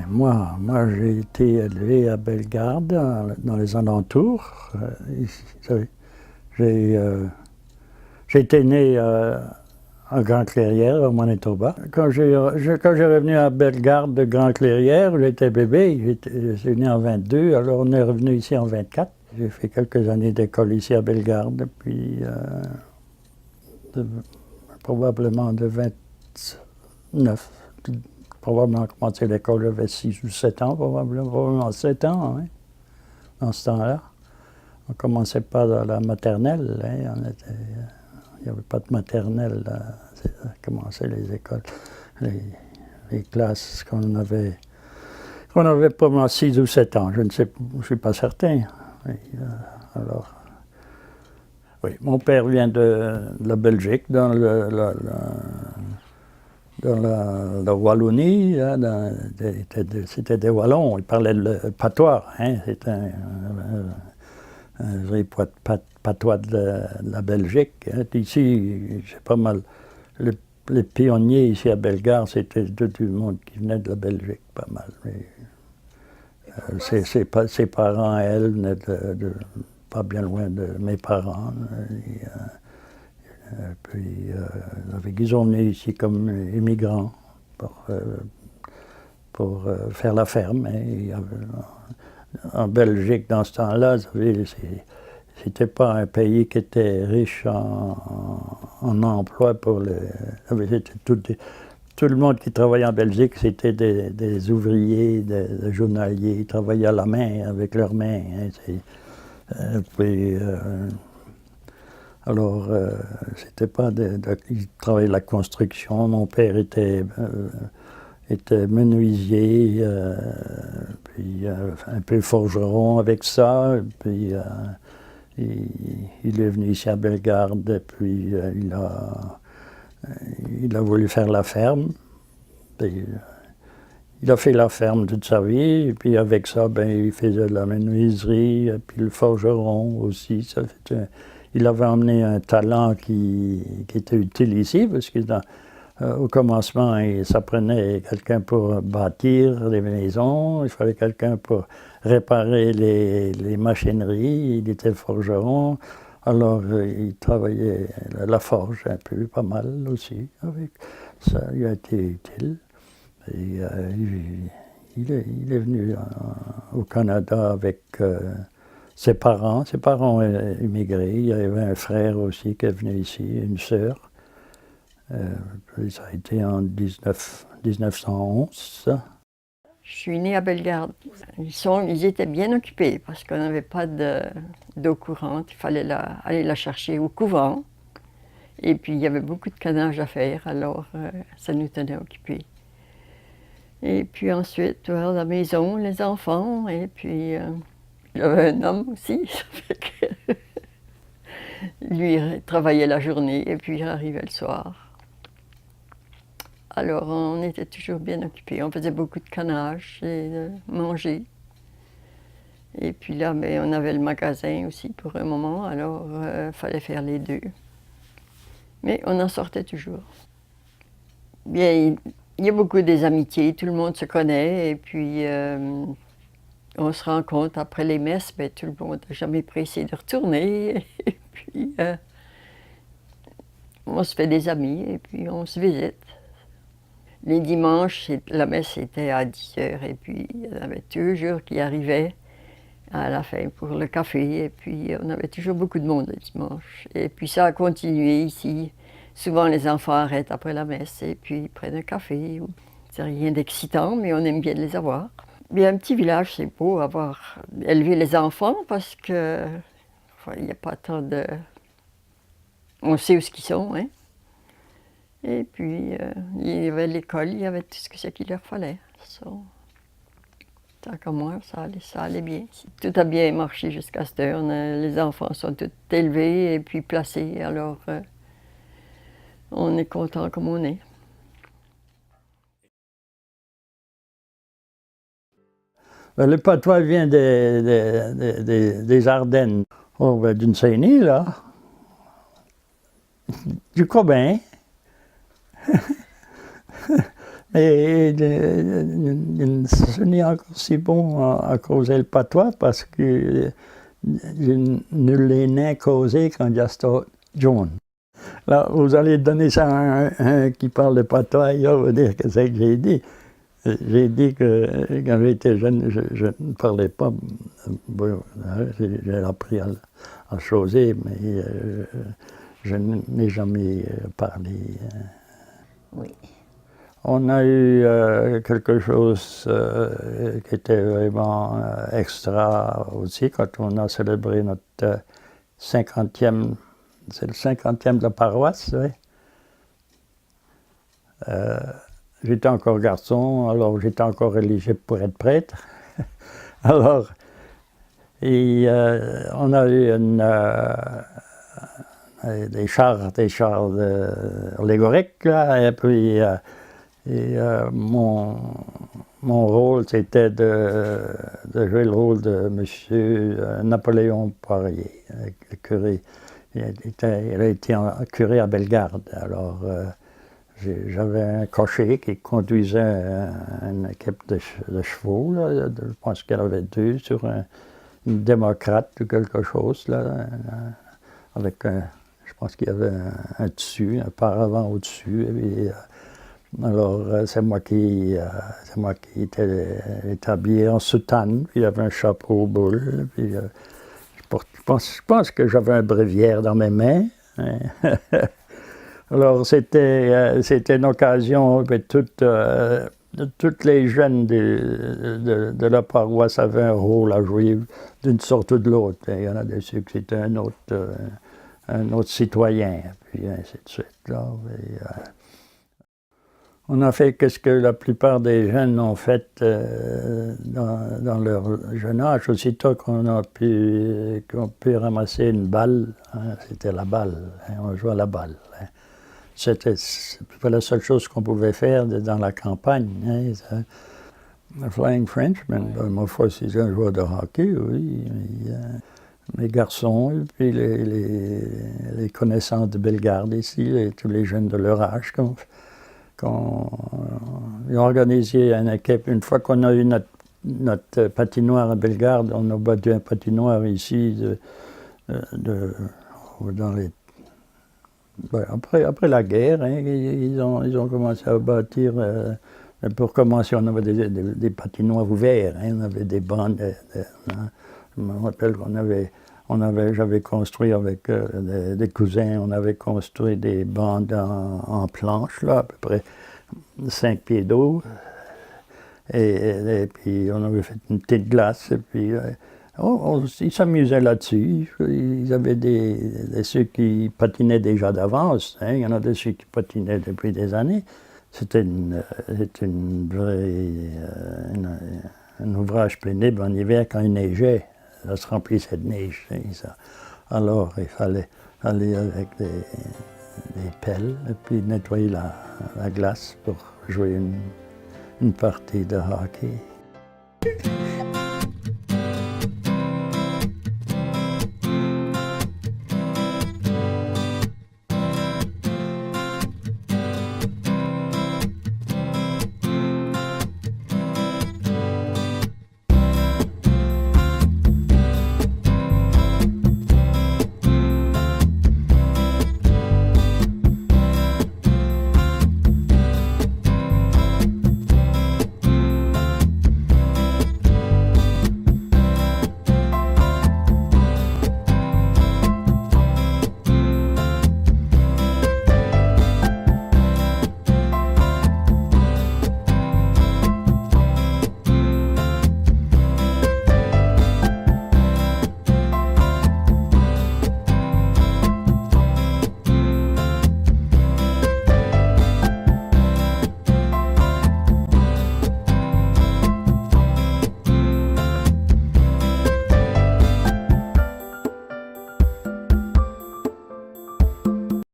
Moi j'ai été élevé à Bellegarde, dans les alentours. J'ai euh, j'ai été né à Grand-Clairière, au Manitoba. Quand j'ai revenu à Bellegarde de Grand-Clairière, j'étais bébé, je suis né en 22, alors on est revenu ici en 24. J'ai fait quelques années d'école ici à Bellegarde, puis de- probablement de 29. Probablement commencé l'école, j'avais 6 ou 7 ans, probablement 7 ans, hein, dans ce temps-là. On ne commençait pas dans la maternelle, hein, il n'y avait pas de maternelle, ça commençait les écoles, les, les classes qu'on avait probablement 6 ou 7 ans, je ne suis pas certain. Oui, alors, oui, mon père vient de la Belgique, dans la Wallonie, là, c'était des Wallons, ils parlaient le patois, hein, c'était un vrai patois de la Belgique. Hein. Ici, c'est pas mal. Les pionniers ici à Bellegarde, c'était tout le monde qui venait de la Belgique, pas mal. Mais, ses parents, elle, venaient pas bien loin de mes parents. Puis, ils ont venu ici comme immigrants pour faire la ferme. Hein. En Belgique, dans ce temps-là, c'était pas un pays qui était riche en emploi pour tout le monde qui travaillait en Belgique, c'était des ouvriers, des journaliers. Ils travaillaient à la main, avec leurs mains. Hein, puis, alors, c'était pas ils travaillaient la construction. Mon père était menuisier, puis un peu forgeron avec ça. Puis il est venu ici à Bellegarde, puis il a voulu faire la ferme. Puis, il a fait la ferme toute sa vie, et puis avec ça, ben, il faisait de la menuiserie, et puis le forgeron aussi. Il avait emmené un talent qui était utile ici, parce que au commencement, ça prenait quelqu'un pour bâtir les maisons, il fallait quelqu'un pour réparer les machineries, il était forgeron, alors il travaillait la forge un peu, pas mal aussi, avec ça, il a été utile. Et, il est venu au Canada avec ses parents. Ses parents ont immigré. Il y avait un frère aussi qui est venu ici, une sœur. Puis ça a été en 1911, ça. Je suis née à Bellegarde. Ils étaient bien occupés parce qu'on n'avait pas d'eau courante. Il fallait aller la chercher au couvent. Et puis il y avait beaucoup de canage à faire, alors ça nous tenait occupés. Et puis ensuite, la maison, les enfants, et puis il y avait un homme aussi. Ça fait que lui il travaillait la journée et puis il arrivait le soir. Alors on était toujours bien occupés. On faisait beaucoup de canage et de manger. Et puis là, ben, on avait le magasin aussi pour un moment, alors il fallait faire les deux. Mais on en sortait toujours. Bien, il y a beaucoup des amitiés, tout le monde se connaît, et puis on se rend compte après les messes, ben, tout le monde n'a jamais pressé de retourner. Et puis on se fait des amis, et puis on se visite. Les dimanches, la messe était à 10 heures, et puis il y en avait toujours qui arrivaient à la fin pour le café, et puis on avait toujours beaucoup de monde le dimanche. Et puis ça a continué ici. Souvent les enfants arrêtent après la messe et puis ils prennent un café. C'est rien d'excitant, mais on aime bien les avoir. Bien, un petit village, c'est beau avoir élevé les enfants parce que enfin, il n'y a pas tant de... On sait où ce qu'ils sont, hein. Et puis il y avait l'école, il y avait tout ce que c'est qu'il leur fallait. So, tant qu'à moi, ça allait bien. Tout a bien marché jusqu'à cette heure. Les enfants sont tous élevés et puis placés, alors on est content comme on est. Le patois vient des Ardennes. Oh, ben, d'une Saint-Denis, là. Tu crois bien? Et ce n'est encore si bon à causer le patois parce que ne l'ai n'est causé quand just John. Là, vous allez donner ça à un qui parle de patois, il va vous dire que c'est que j'ai dit. J'ai dit que quand j'étais jeune, je ne parlais pas. Bon, j'ai appris à choser, mais je n'ai jamais parlé. Oui. On a eu quelque chose qui était vraiment extra aussi quand on a célébré notre 50e, c'est le 50e de la paroisse, oui. J'étais encore garçon, alors j'étais encore éligible pour être prêtre. Alors, on a eu des chars allégoriques, là, et puis mon rôle, c'était de jouer le rôle de M. Napoléon Poirier, le curé. Il a été curé à Bellegarde, alors j'avais un cocher qui conduisait une équipe de chevaux, là, je pense qu'il y en avait 2 sur une démocrate ou quelque chose, là, avec je pense qu'il y avait un dessus, un paravent au-dessus. Alors, c'est moi qui était habillé en soutane, puis il y avait un chapeau au boule, puis je pense que j'avais un bréviaire dans mes mains. Alors, c'était une occasion que toutes les jeunes de la paroisse avaient un rôle à jouer d'une sorte ou de l'autre. Il y en a des ceux qui étaient un autre citoyen, puis ainsi de suite. Là, on a fait ce que la plupart des jeunes ont fait dans leur jeune âge. Aussitôt qu'on a pu ramasser une balle, hein, c'était la balle, hein, on jouait à la balle. Hein. C'était pas la seule chose qu'on pouvait faire dans la campagne. Hein, le Flying Frenchman, ma foi, c'est un joueur de hockey, oui. Mes garçons, et puis les connaissances de Bellegarde ici, et tous les jeunes de leur âge, ils ont organisé une équipe. Une fois qu'on a eu notre patinoire à Bellegarde, on a battu un patinoire ici dans les... Ben, après la guerre, hein, ils ont commencé à bâtir. Pour commencer, on avait des patinoires ouverts, hein, on avait des bancs. Hein. Je me rappelle j'avais construit avec des cousins, on avait construit des bancs en planches, là, à peu près 5 pieds d'eau. Et puis on avait fait une petite glace, et puis ils s'amusaient là-dessus. Ils avaient ceux qui patinaient déjà d'avance, hein. Il y en a de ceux qui patinaient depuis des années. C'était un ouvrage pénible en hiver quand il neigeait. Ça se remplissait de neige. Hein, ça. Alors il fallait aller avec des pelles et puis nettoyer la glace pour jouer une partie de hockey.